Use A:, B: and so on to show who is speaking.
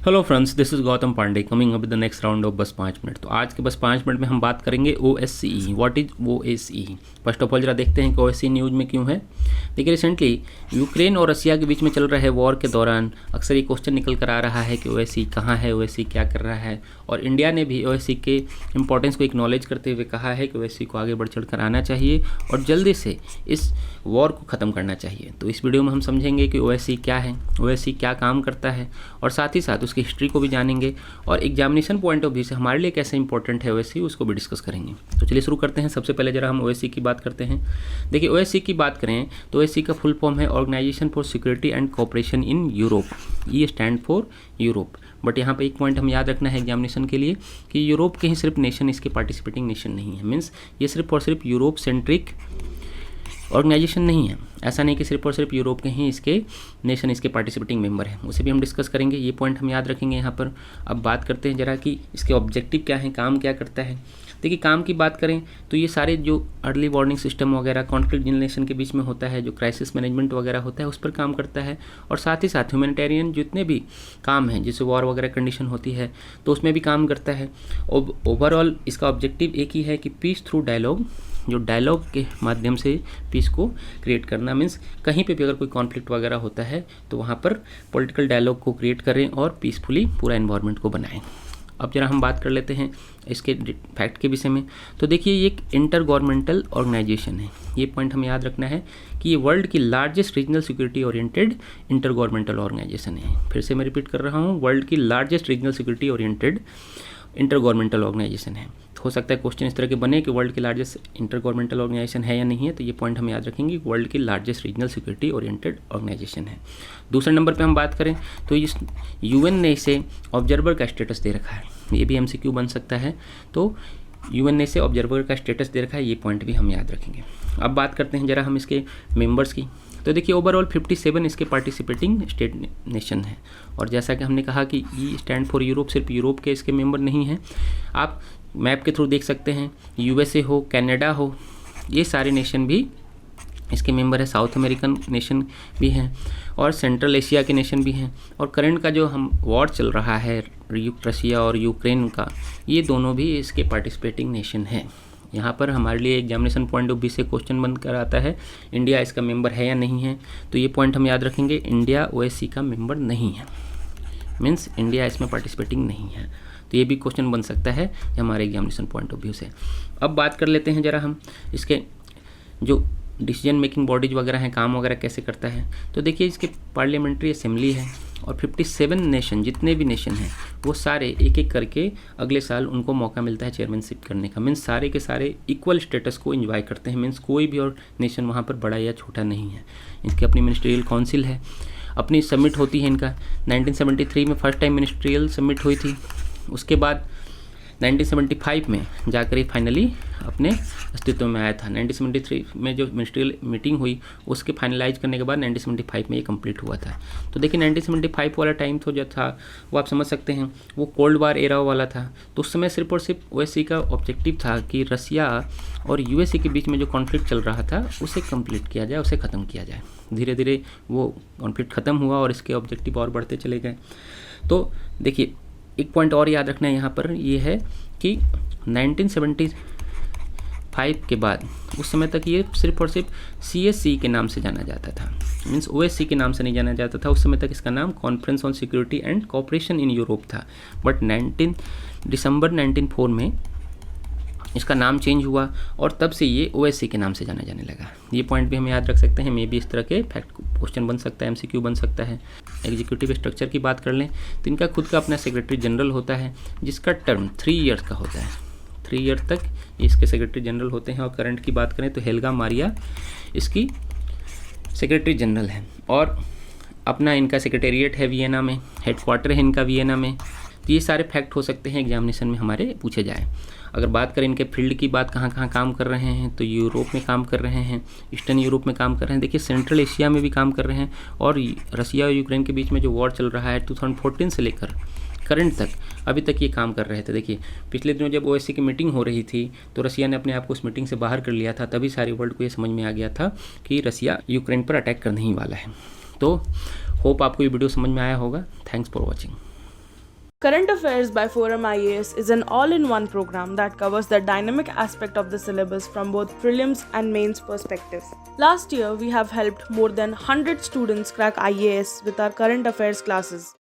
A: Hello friends, this is Gautam Pandey coming up with the next round of बस 5 minute. तो आज के बस 5 मिनट में हम बात करेंगे OSCE। What is OSCE? First of all जरा देखते हैं कि OSCE न्यूज़ में क्यों है। देखिए, रिसेंटली यूक्रेन और रसिया के बीच में चल रहे वॉर के दौरान अक्सर ये क्वेश्चन निकल कर आ रहा है कि OSCE कहाँ है, OSCE क्या कर रहा है। और इंडिया ने भी OSCE के इंपॉर्टेंस को एक्नॉलेज करते हुए कहा है कि OSCE को आगे बढ़ चढ़ कर आना चाहिए और जल्दी से इस वॉर को ख़त्म करना चाहिए। तो इस वीडियो में हम समझेंगे कि OSCE क्या है, OSCE क्या काम करता है, और साथ ही साथ उसकी हिस्ट्री को भी जानेंगे और एग्जामिनेशन पॉइंट ऑफ व्यू से हमारे लिए कैसे इंपॉर्टेंट है OSCE, उसको भी डिस्कस करेंगे। तो चलिए शुरू करते हैं। सबसे पहले जरा हम OSCE की बात करते हैं। देखिए, OSCE की बात करें तो OSCE का फुल फॉर्म है organisation for security and cooperation in Europe. ये स्टैंड फॉर यूरोप। बट यहाँ पे एक पॉइंट हम याद रखना है एग्जामिनेशन के लिए कि यूरोप के ही सिर्फ नेशन इसके पार्टिसिपेटिंग नेशन नहीं है। मीन्स ये सिर्फ और सिर्फ यूरोप सेंट्रिक ऑर्गेनाइजेशन नहीं है। ऐसा नहीं कि सिर्फ और सिर्फ यूरोप के ही इसके नेशन इसके पार्टिसिपेटिंग मेंबर हैं, उसे भी हम डिस्कस करेंगे। ये पॉइंट हम याद रखेंगे यहाँ पर। अब बात करते हैं जरा कि इसके ऑब्जेक्टिव क्या हैं, काम क्या करता है। देखिए, काम की बात करें तो ये सारे जो अर्ली वार्निंग सिस्टम वगैरह कॉन्फ्लिक्ट जनरेशन के बीच में होता है, जो क्राइसिस मैनेजमेंट वगैरह होता है, उस पर काम करता है। और साथ ही साथ ह्यूमैनिटेरियन जितने भी काम हैं, जैसे वॉर वगैरह कंडीशन होती है तो उसमें भी काम करता है। ओवरऑल इसका ऑब्जेक्टिव एक ही है कि पीस थ्रू डायलॉग, जो डायलॉग के माध्यम से पीस को क्रिएट करना। मीन्स कहीं पे भी अगर कोई कॉन्फ्लिक्ट वगैरह होता है तो वहाँ पर पॉलिटिकल डायलॉग को क्रिएट करें और पीसफुली पूरा एनवायरनमेंट को बनाएं। अब जरा हम बात कर लेते हैं इसके फैक्ट के विषय में। तो देखिए, ये एक इंटर गवर्नमेंटल ऑर्गेनाइजेशन है। ये पॉइंट हमें याद रखना है कि ये वर्ल्ड की largest regional security oriented intergovernmental organisation है। फिर से मैं रिपीट कर रहा हूँ, वर्ल्ड की largest regional security oriented intergovernmental organisation है। हो सकता है क्वेश्चन इस तरह के बने कि वर्ल्ड की लार्जेस्ट इंटर गवर्नमेंटल ऑर्गेनाइजेशन है या नहीं है, तो ये पॉइंट हम याद रखेंगे, वर्ल्ड की largest regional security oriented organisation है। दूसरे नंबर पे हम बात करें तो इस UN ने इसे ऑब्जर्वर का स्टेटस दे रखा है। ये भी MCQ बन सकता है। तो UN ने इसे ऑब्जर्वर का स्टेटस दे रखा है, ये पॉइंट भी हम याद रखेंगे। अब बात करते हैं जरा हम इसके मेंबर्स की। तो देखिए, ओवरऑल 57 इसके पार्टिसिपेटिंग स्टेट नेशन है। और जैसा कि हमने कहा कि ई स्टैंड फॉर यूरोप, सिर्फ यूरोप के इसके मेंबर नहीं हैं। आप मैप के थ्रू देख सकते हैं, USA हो, कनाडा हो, ये सारे नेशन भी इसके मेंबर है। साउथ अमेरिकन नेशन भी हैं और सेंट्रल एशिया के नेशन भी हैं। और करंट का जो हम वॉर चल रहा है रसिया और यूक्रेन का, ये दोनों भी इसके पार्टिसिपेटिंग नेशन हैं। यहाँ पर हमारे लिए एग्जामिनेशन पॉइंट ऑफ व्यू से क्वेश्चन बन कर आता है, इंडिया इसका मेंबर है या नहीं है। तो ये पॉइंट हम याद रखेंगे, इंडिया OSCE का मेंबर नहीं है। मीन्स इंडिया इसमें पार्टिसिपेटिंग नहीं है। तो ये भी क्वेश्चन बन सकता है हमारे एग्जामिनेशन पॉइंट ऑफ व्यू से। अब बात कर लेते हैं जरा हम इसके जो डिसीजन मेकिंग बॉडीज वगैरह हैं, काम वगैरह कैसे करता है। तो देखिए, इसके पार्लियामेंट्री असेंबली है और 57 नेशन, जितने भी नेशन हैं वो सारे एक एक करके अगले साल उनको मौका मिलता है चेयरमैनशिप करने का। मीन्स सारे के सारे इक्वल स्टेटस को एंजॉय करते हैं। मीन्स कोई भी और नेशन वहाँ पर बड़ा या छोटा नहीं है। इनकी अपनी मिनिस्ट्रियल काउंसिल है, अपनी समिट होती है इनका। 1973 में फर्स्ट टाइम मिनिस्ट्रियल समिट हुई थी। उसके बाद 1975 में जाकर ये फाइनली अपने अस्तित्व में आया था। 1973 में जो मिनिस्ट्रियल मीटिंग हुई उसके फाइनलाइज करने के बाद 1975 में ये कंप्लीट हुआ था। तो देखिए, 1975 वाला टाइम तो जो था वो आप समझ सकते हैं, वो कोल्ड वार एरा वाला था। तो उस समय सिर्फ और सिर्फ OSCE का ऑब्जेक्टिव था कि रसिया और USA के बीच में जो कॉन्फ्लिक्ट चल रहा था उसे कंप्लीट किया जाए, उसे ख़त्म किया जाए। धीरे धीरे वो कॉन्फ्लिक्ट ख़त्म हुआ और इसके ऑब्जेक्टिव और बढ़ते चले गए। तो देखिए, एक पॉइंट और याद रखना है यहाँ पर, ये है कि 1975 के बाद उस समय तक ये सिर्फ और सिर्फ CSCE के नाम से जाना जाता था। मीन्स OSCE के नाम से नहीं जाना जाता था। उस समय तक इसका नाम conference on security and cooperation in Europe था। बट 19 दिसंबर 1904 में इसका नाम चेंज हुआ और तब से ये OSCE के नाम से जाना जाने लगा। ये पॉइंट भी हम याद रख सकते हैं। मे भी इस तरह के फैक्ट क्वेश्चन बन सकता है, MCQ बन सकता है। एग्जीक्यूटिव स्ट्रक्चर की बात कर लें तो इनका खुद का अपना सेक्रेटरी जनरल होता है, जिसका टर्म 3 ईयर्स का होता है। 3 ईयर तक इसके सेक्रेटरी जनरल होते हैं। और करंट की बात करें तो हेल्गा मारिया इसकी सेक्रेटरी जनरल है। और अपना इनका सेक्रेटेरिएट है वियना में, हेडक्वार्टर है इनका वियना में। तो ये सारे फैक्ट हो सकते हैं एग्जामिनेशन में हमारे पूछे जाए। अगर बात करें इनके फील्ड की, बात कहाँ कहाँ काम कर रहे हैं, तो यूरोप में काम कर रहे हैं, ईस्टर्न यूरोप में काम कर रहे हैं। देखिए, सेंट्रल एशिया में भी काम कर रहे हैं। और रसिया और यूक्रेन के बीच में जो वॉर चल रहा है 2014 से लेकर करंट तक अभी तक ये काम कर रहे थे। देखिए पिछले दिनों जब ओएससी की मीटिंग हो रही थी तो रसिया ने अपने आप को उस मीटिंग से बाहर कर लिया था, तभी सारे वर्ल्ड को ये समझ में आ गया था कि रसिया यूक्रेन पर अटैक करने ही वाला है। तो होप आपको ये वीडियो समझ में आया होगा। Thanks for watching.
B: Current Affairs by Forum IAS is an all-in-one program that covers the dynamic aspect of the syllabus from both prelims and mains perspective. Last year, we have helped more than 100 students crack IAS with our current affairs classes.